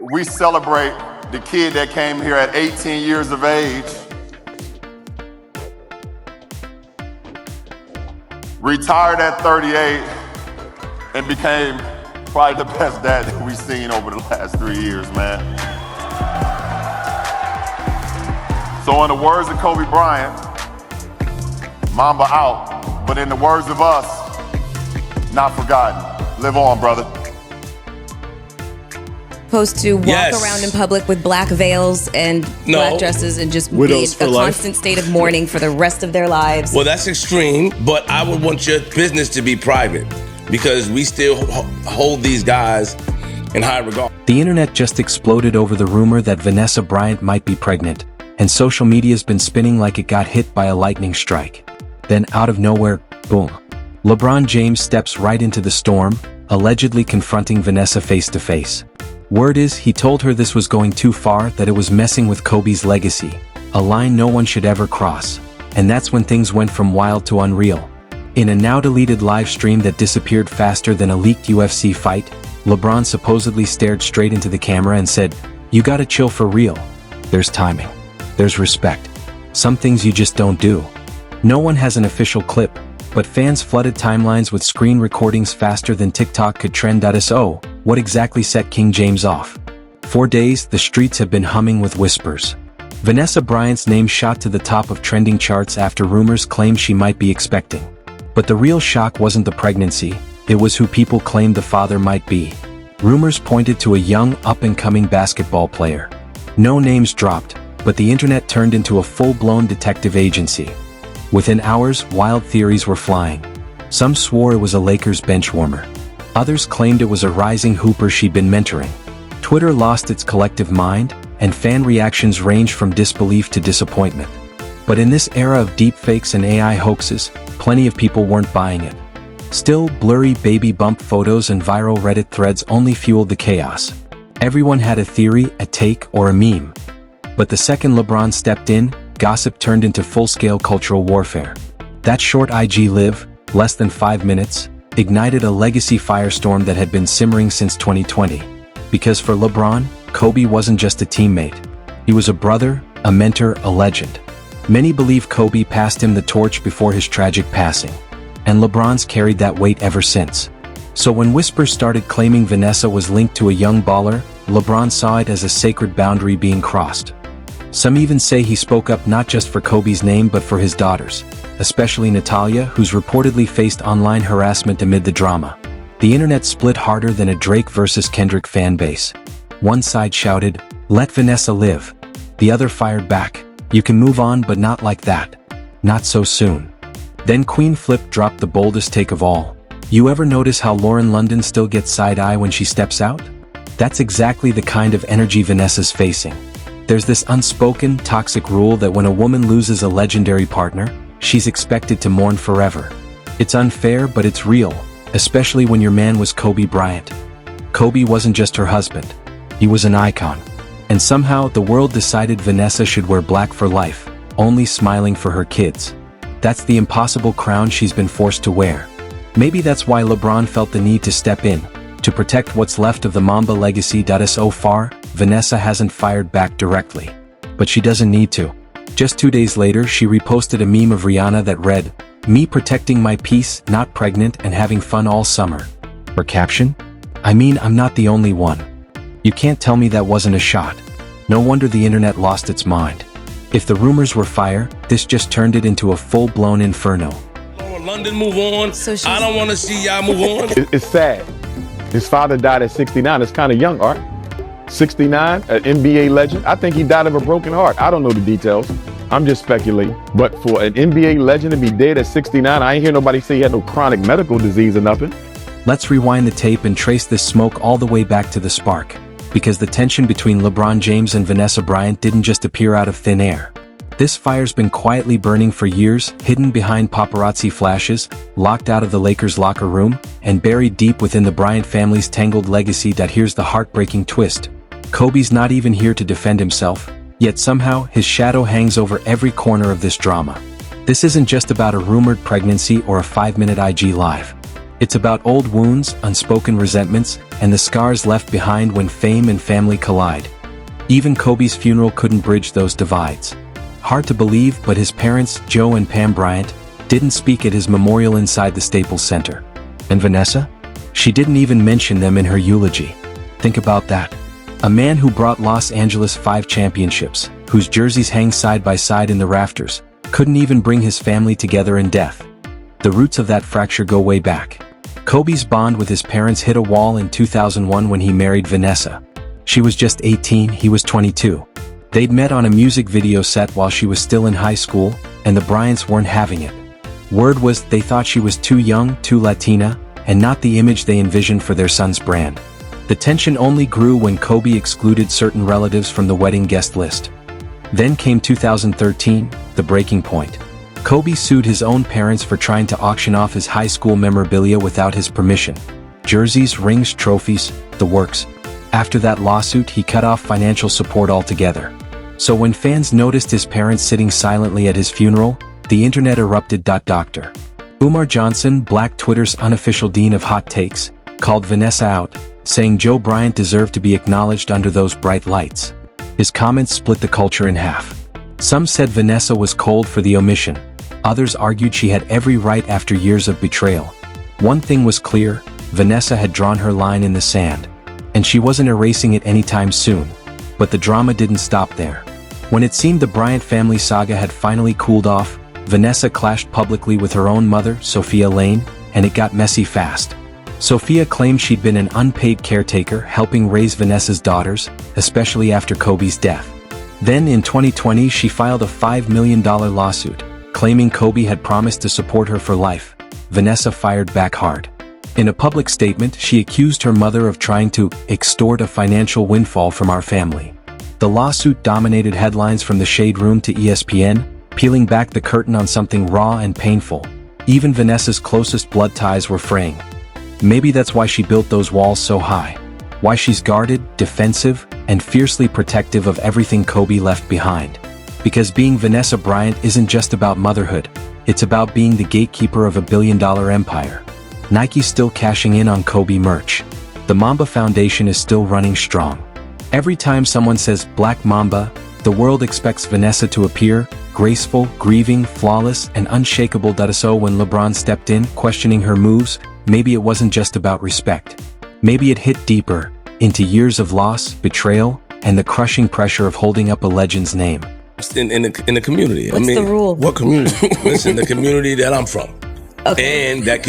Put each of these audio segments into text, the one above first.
We celebrate the kid that came here at 18 years of age, retired at 38, and became probably the best dad that we've seen over the last 3 years, man. So in the words of Kobe Bryant, Mamba out, but in the words of us, not forgotten. Live on, brother. Supposed to walk around in public with black veils and black dresses and just be in a constant state of mourning for the rest of their lives. Well, that's extreme, but I would want your business to be private because we still hold these guys in high regard. The internet just exploded over the rumor that Vanessa Bryant might be pregnant, and social media's been spinning like it got hit by a lightning strike. Then out of nowhere, boom. LeBron James steps right into the storm, allegedly confronting Vanessa face to face. Word is, he told her this was going too far, that it was messing with Kobe's legacy, a line no one should ever cross. And that's when things went from wild to unreal. In a now-deleted live stream that disappeared faster than a leaked UFC fight, LeBron supposedly stared straight into the camera and said, "You gotta chill for real. There's timing. There's respect. Some things you just don't do." No one has an official clip, but fans flooded timelines with screen recordings faster than TikTok could trend. So, what exactly set King James off? For days, the streets have been humming with whispers. Vanessa Bryant's name shot to the top of trending charts after rumors claimed she might be expecting. But the real shock wasn't the pregnancy, it was who people claimed the father might be. Rumors pointed to a young, up-and-coming basketball player. No names dropped, but the internet turned into a full-blown detective agency. Within hours, wild theories were flying. Some swore it was a Lakers bench warmer. Others claimed it was a rising hooper she'd been mentoring. Twitter lost its collective mind, and fan reactions ranged from disbelief to disappointment. But in this era of deepfakes and AI hoaxes, plenty of people weren't buying it. Still, blurry baby bump photos and viral Reddit threads only fueled the chaos. Everyone had a theory, a take, or a meme. But the second LeBron stepped in, gossip turned into full-scale cultural warfare. That short IG live, less than 5 minutes, ignited a legacy firestorm that had been simmering since 2020. Because for LeBron, Kobe wasn't just a teammate. He was a brother, a mentor, a legend. Many believe Kobe passed him the torch before his tragic passing. And LeBron's carried that weight ever since. So when whispers started claiming Vanessa was linked to a young baller, LeBron saw it as a sacred boundary being crossed. Some even say he spoke up not just for Kobe's name but for his daughters, especially Natalia, who's reportedly faced online harassment amid the drama. The internet split harder than a Drake versus Kendrick fan base. One side shouted, "Let Vanessa live." The other fired back, "You can move on but not like that. Not so soon." Then Queen Flip dropped the boldest take of all. "You ever notice how Lauren London still gets side-eye when she steps out? That's exactly the kind of energy Vanessa's facing. There's this unspoken, toxic rule that when a woman loses a legendary partner, she's expected to mourn forever. It's unfair, but it's real, especially when your man was Kobe Bryant. Kobe wasn't just her husband. He was an icon. And somehow, the world decided Vanessa should wear black for life, only smiling for her kids. That's the impossible crown she's been forced to wear. Maybe that's why LeBron felt the need to step in, to protect what's left of the Mamba legacy. So far, Vanessa hasn't fired back directly. But she doesn't need to. Just 2 days later, she reposted a meme of Rihanna that read, "Me protecting my peace, not pregnant and having fun all summer." Her caption? "I mean, I'm not the only one." You can't tell me that wasn't a shot. No wonder the internet lost its mind. If the rumors were fire, this just turned it into a full-blown inferno. London, move on. I don't want to see y'all move on. It's sad. His father died at 69. It's kind of young, Art. 69, an NBA legend. I think he died of a broken heart. I don't know the details. I'm just speculating. But for an NBA legend to be dead at 69, I ain't hear nobody say he had no chronic medical disease or nothing. Let's rewind the tape and trace this smoke all the way back to the spark. Because the tension between LeBron James and Vanessa Bryant didn't just appear out of thin air. This fire's been quietly burning for years, hidden behind paparazzi flashes, locked out of the Lakers' locker room, and buried deep within the Bryant family's tangled legacy. Here's the heartbreaking twist. Kobe's not even here to defend himself, yet somehow his shadow hangs over every corner of this drama. This isn't just about a rumored pregnancy or a 5-minute IG live. It's about old wounds, unspoken resentments, and the scars left behind when fame and family collide. Even Kobe's funeral couldn't bridge those divides. Hard to believe, but his parents, Joe and Pam Bryant, didn't speak at his memorial inside the Staples Center. And Vanessa? She didn't even mention them in her eulogy. Think about that. A man who brought Los Angeles 5 championships, whose jerseys hang side by side in the rafters, couldn't even bring his family together in death. The roots of that fracture go way back. Kobe's bond with his parents hit a wall in 2001 when he married Vanessa. She was just 18, he was 22. They'd met on a music video set while she was still in high school, and the Bryants weren't having it. Word was they thought she was too young, too Latina, and not the image they envisioned for their son's brand. The tension only grew when Kobe excluded certain relatives from the wedding guest list. Then came 2013, the breaking point. Kobe sued his own parents for trying to auction off his high school memorabilia without his permission. Jerseys, rings, trophies, the works. After that lawsuit, he cut off financial support altogether. So when fans noticed his parents sitting silently at his funeral, the internet erupted. Dr. Umar Johnson, Black Twitter's unofficial dean of hot takes, called Vanessa out, saying Joe Bryant deserved to be acknowledged under those bright lights. His comments split the culture in half. Some said Vanessa was cold for the omission. Others argued she had every right after years of betrayal. One thing was clear, Vanessa had drawn her line in the sand. And she wasn't erasing it anytime soon. But the drama didn't stop there. When it seemed the Bryant family saga had finally cooled off, Vanessa clashed publicly with her own mother, Sophia Lane, and it got messy fast. Sophia claimed she'd been an unpaid caretaker helping raise Vanessa's daughters, especially after Kobe's death. Then in 2020 she filed a $5 million lawsuit, claiming Kobe had promised to support her for life. Vanessa fired back hard. In a public statement, she accused her mother of trying to extort a financial windfall from our family. The lawsuit dominated headlines from the Shade Room to ESPN, peeling back the curtain on something raw and painful. Even Vanessa's closest blood ties were fraying. Maybe that's why she built those walls so high. Why she's guarded, defensive, and fiercely protective of everything Kobe left behind. Because being Vanessa Bryant isn't just about motherhood, it's about being the gatekeeper of a billion-dollar empire. Nike's still cashing in on Kobe merch. The Mamba Foundation is still running strong. Every time someone says Black Mamba, the world expects Vanessa to appear, graceful, grieving, flawless, and unshakable. So when LeBron stepped in, questioning her moves, maybe it wasn't just about respect. Maybe it hit deeper, into years of loss, betrayal, and the crushing pressure of holding up a legend's name. In the community. What's the rule? What community? Listen, the community that I'm from. Okay. And that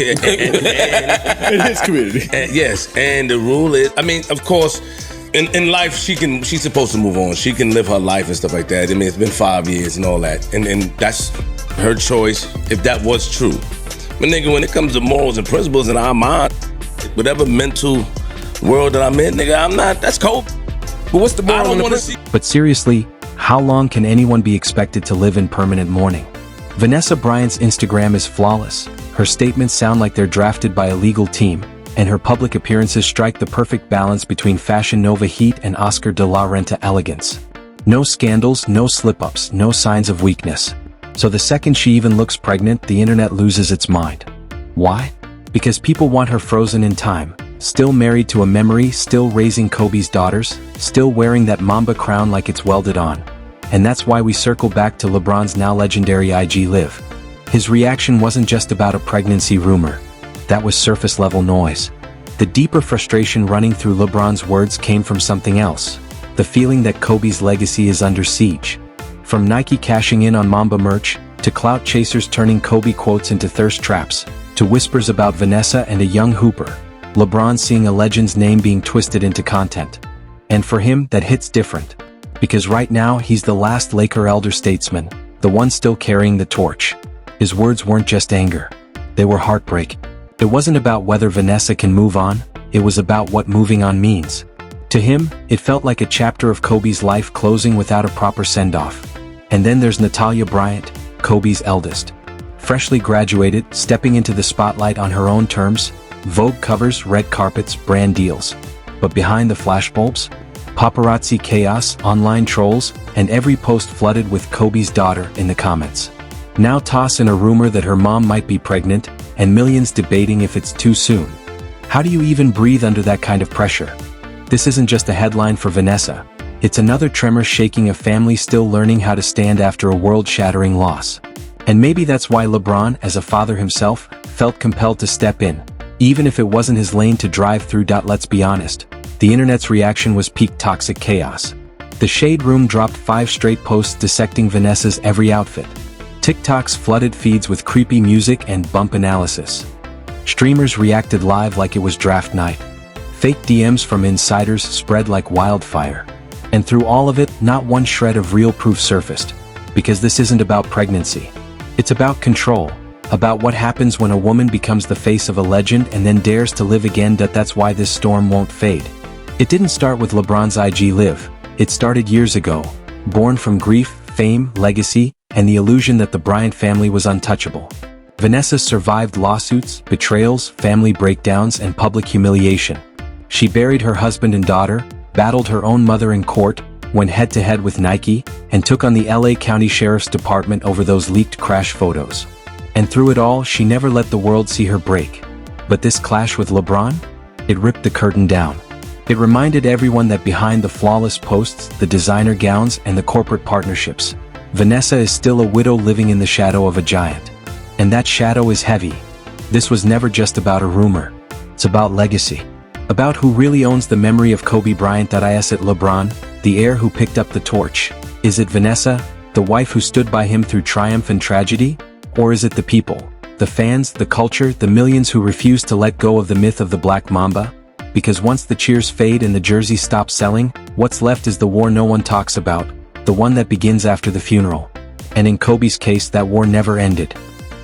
in his community. Yes, and the rule is, of course, in life she's supposed to move on. She can live her life and stuff like that. It's been 5 years and all that, and that's her choice if that was true. But nigga, when it comes to morals and principles in our mind, whatever mental world that I'm in, nigga, I'm not. That's cool. But what's the moral? I don't want to see. But seriously, how long can anyone be expected to live in permanent mourning? Vanessa Bryant's Instagram is flawless. Her statements sound like they're drafted by a legal team, and her public appearances strike the perfect balance between Fashion Nova heat and Oscar de la Renta elegance. No scandals, no slip-ups, no signs of weakness. So the second she even looks pregnant, the internet loses its mind. Why? Because people want her frozen in time, still married to a memory, still raising Kobe's daughters, still wearing that Mamba crown like it's welded on. And that's why we circle back to LeBron's now legendary IG Live. His reaction wasn't just about a pregnancy rumor. That was surface-level noise. The deeper frustration running through LeBron's words came from something else. The feeling that Kobe's legacy is under siege. From Nike cashing in on Mamba merch, to clout chasers turning Kobe quotes into thirst traps, to whispers about Vanessa and a young hooper, LeBron seeing a legend's name being twisted into content. And for him, that hits different. Because right now, he's the last Laker elder statesman, the one still carrying the torch. His words weren't just anger. They were heartbreak. It wasn't about whether Vanessa can move on, it was about what moving on means. To him, it felt like a chapter of Kobe's life closing without a proper send-off. And then there's Natalia Bryant, Kobe's eldest. Freshly graduated, stepping into the spotlight on her own terms, Vogue covers, red carpets, brand deals. But behind the flashbulbs, paparazzi chaos, online trolls, and every post flooded with Kobe's daughter in the comments. Now toss in a rumor that her mom might be pregnant, and millions debating if it's too soon. How do you even breathe under that kind of pressure? This isn't just a headline for Vanessa. It's another tremor shaking a family still learning how to stand after a world-shattering loss. And maybe that's why LeBron, as a father himself, felt compelled to step in, even if it wasn't his lane to drive through. Let's be honest, the internet's reaction was peak toxic chaos. The Shade Room dropped 5 straight posts dissecting Vanessa's every outfit. TikToks flooded feeds with creepy music and bump analysis. Streamers reacted live like it was draft night. Fake DMs from insiders spread like wildfire. And through all of it, not one shred of real proof surfaced. Because this isn't about pregnancy. It's about control. About what happens when a woman becomes the face of a legend and then dares to live again. That's why this storm won't fade. It didn't start with LeBron's IG Live. It started years ago. Born from grief, fame, legacy, and the illusion that the Bryant family was untouchable. Vanessa survived lawsuits, betrayals, family breakdowns, and public humiliation. She buried her husband and daughter, battled her own mother in court, went head-to-head with Nike, and took on the LA County Sheriff's Department over those leaked crash photos. And through it all, she never let the world see her break. But this clash with LeBron? It ripped the curtain down. It reminded everyone that behind the flawless posts, the designer gowns, and the corporate partnerships, Vanessa is still a widow living in the shadow of a giant. And that shadow is heavy. This was never just about a rumor. It's about legacy. About who really owns the memory of Kobe Bryant. Is it LeBron, the heir who picked up the torch? Is it Vanessa, the wife who stood by him through triumph and tragedy? Or is it the people, the fans, the culture, the millions who refuse to let go of the myth of the Black Mamba? Because once the cheers fade and the jersey stops selling, what's left is the war no one talks about, the one that begins after the funeral. And in Kobe's case, that war never ended.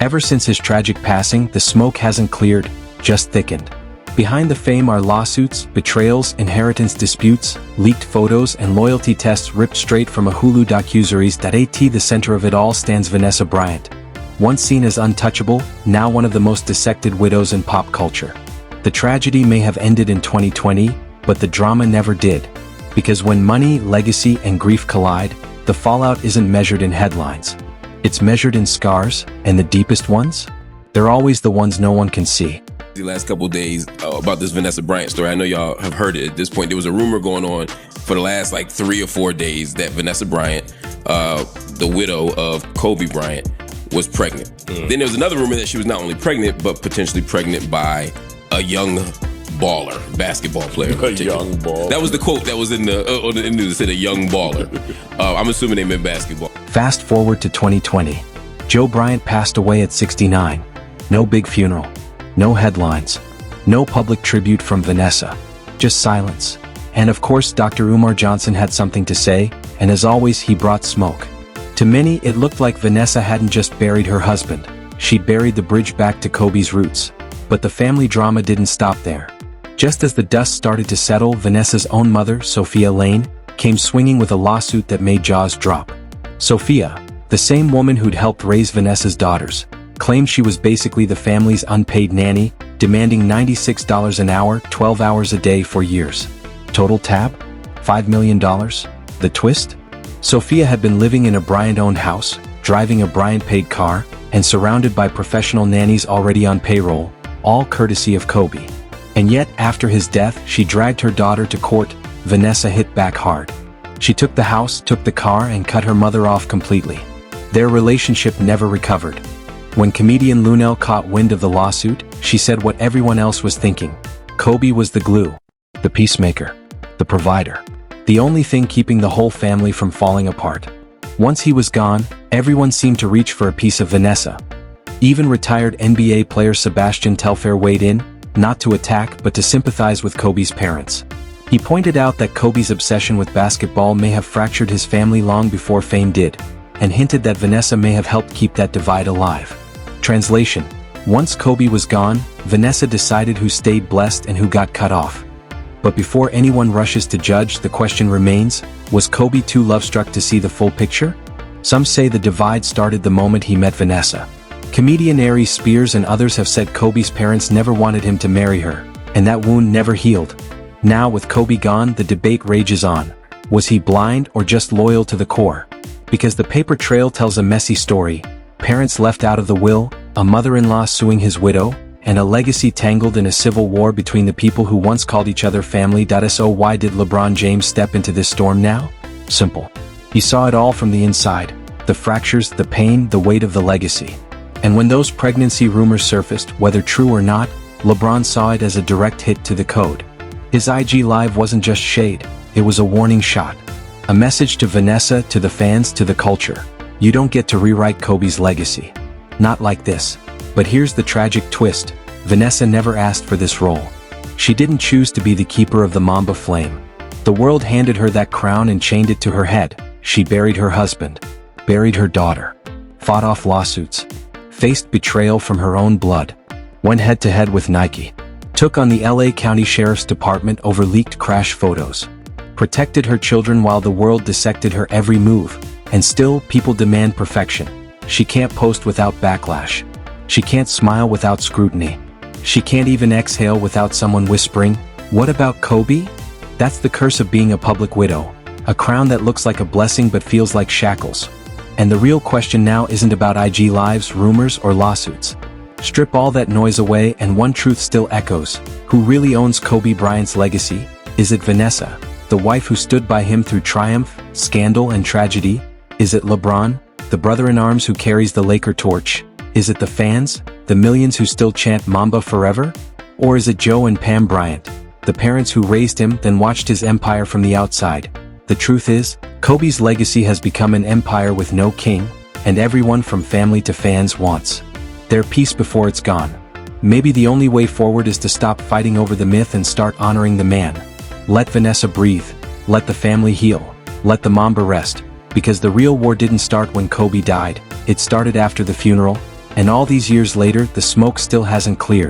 Ever since his tragic passing, the smoke hasn't cleared, just thickened. Behind the fame are lawsuits, betrayals, inheritance disputes, leaked photos, and loyalty tests ripped straight from a Hulu docuseries. At the center of it all stands Vanessa Bryant. Once seen as untouchable, now one of the most dissected widows in pop culture. The tragedy may have ended in 2020, but the drama never did. Because when money, legacy, and grief collide, the fallout isn't measured in headlines. It's measured in scars, and the deepest ones? They're always the ones no one can see. The last couple of days about this Vanessa Bryant story, I know y'all have heard it at this point. There was a rumor going on for the last 3 or 4 days that Vanessa Bryant, the widow of Kobe Bryant, was pregnant. Then there was another rumor that she was not only pregnant, but potentially pregnant by a young baller, basketball player. A young baller. That was the quote that was in the news. It said a young baller. I'm assuming they meant basketball. Fast forward to 2020. Joe Bryant passed away at 69. No big funeral. No headlines. No public tribute from Vanessa. Just silence. And of course, Dr. Umar Johnson had something to say, and as always, he brought smoke. To many, it looked like Vanessa hadn't just buried her husband. She'd buried the bridge back to Kobe's roots. But the family drama didn't stop there. Just as the dust started to settle, Vanessa's own mother, Sophia Lane, came swinging with a lawsuit that made jaws drop. Sophia, the same woman who'd helped raise Vanessa's daughters, claimed she was basically the family's unpaid nanny, demanding $96 an hour, 12 hours a day for years. Total tab? $5 million? The twist? Sophia had been living in a Bryant-owned house, driving a Bryant-paid car, and surrounded by professional nannies already on payroll, all courtesy of Kobe. And yet, after his death, she dragged her daughter to court. Vanessa hit back hard. She took the house, took the car, and cut her mother off completely. Their relationship never recovered. When comedian Lunel caught wind of the lawsuit, she said what everyone else was thinking. Kobe was the glue, the peacemaker, the provider, the only thing keeping the whole family from falling apart. Once he was gone, everyone seemed to reach for a piece of Vanessa. Even retired NBA player Sebastian Telfair weighed in, not to attack but to sympathize with Kobe's parents. He pointed out that Kobe's obsession with basketball may have fractured his family long before fame did, and hinted that Vanessa may have helped keep that divide alive. Translation: once Kobe was gone, Vanessa decided who stayed blessed and who got cut off. But before anyone rushes to judge, the question remains, was Kobe too love-struck to see the full picture? Some say the divide started the moment he met Vanessa. Comedian Ari Spears and others have said Kobe's parents never wanted him to marry her, and that wound never healed. Now with Kobe gone, the debate rages on. Was he blind or just loyal to the core? Because the paper trail tells a messy story. Parents left out of the will, a mother-in-law suing his widow, and a legacy tangled in a civil war between the people who once called each other family. So why did LeBron James step into this storm now? Simple. He saw it all from the inside. The fractures, the pain, the weight of the legacy. And when those pregnancy rumors surfaced, whether true or not, LeBron saw it as a direct hit to the code. His IG Live wasn't just shade, it was a warning shot. A message to Vanessa, to the fans, to the culture. You don't get to rewrite Kobe's legacy. Not like this. But here's the tragic twist. Vanessa never asked for this role. She didn't choose to be the keeper of the Mamba flame. The world handed her that crown and chained it to her head. She buried her husband, buried her daughter, fought off lawsuits, faced betrayal from her own blood, went head-to-head with Nike, took on the LA County Sheriff's Department over leaked crash photos, protected her children while the world dissected her every move, and still people demand perfection. She can't post without backlash. She can't smile without scrutiny. She can't even exhale without someone whispering, "What about Kobe?" That's the curse of being a public widow. A crown that looks like a blessing but feels like shackles. And the real question now isn't about IG Lives, rumors, or lawsuits. Strip all that noise away and one truth still echoes. Who really owns Kobe Bryant's legacy? Is it Vanessa, the wife who stood by him through triumph, scandal, and tragedy? Is it LeBron, the brother-in-arms who carries the Laker torch? Is it the fans, the millions who still chant Mamba forever? Or is it Joe and Pam Bryant, the parents who raised him then watched his empire from the outside? The truth is, Kobe's legacy has become an empire with no king, and everyone from family to fans wants their piece before it's gone. Maybe the only way forward is to stop fighting over the myth and start honoring the man. Let Vanessa breathe. Let the family heal. Let the Mamba rest. Because the real war didn't start when Kobe died, it started after the funeral, and all these years later the smoke still hasn't cleared.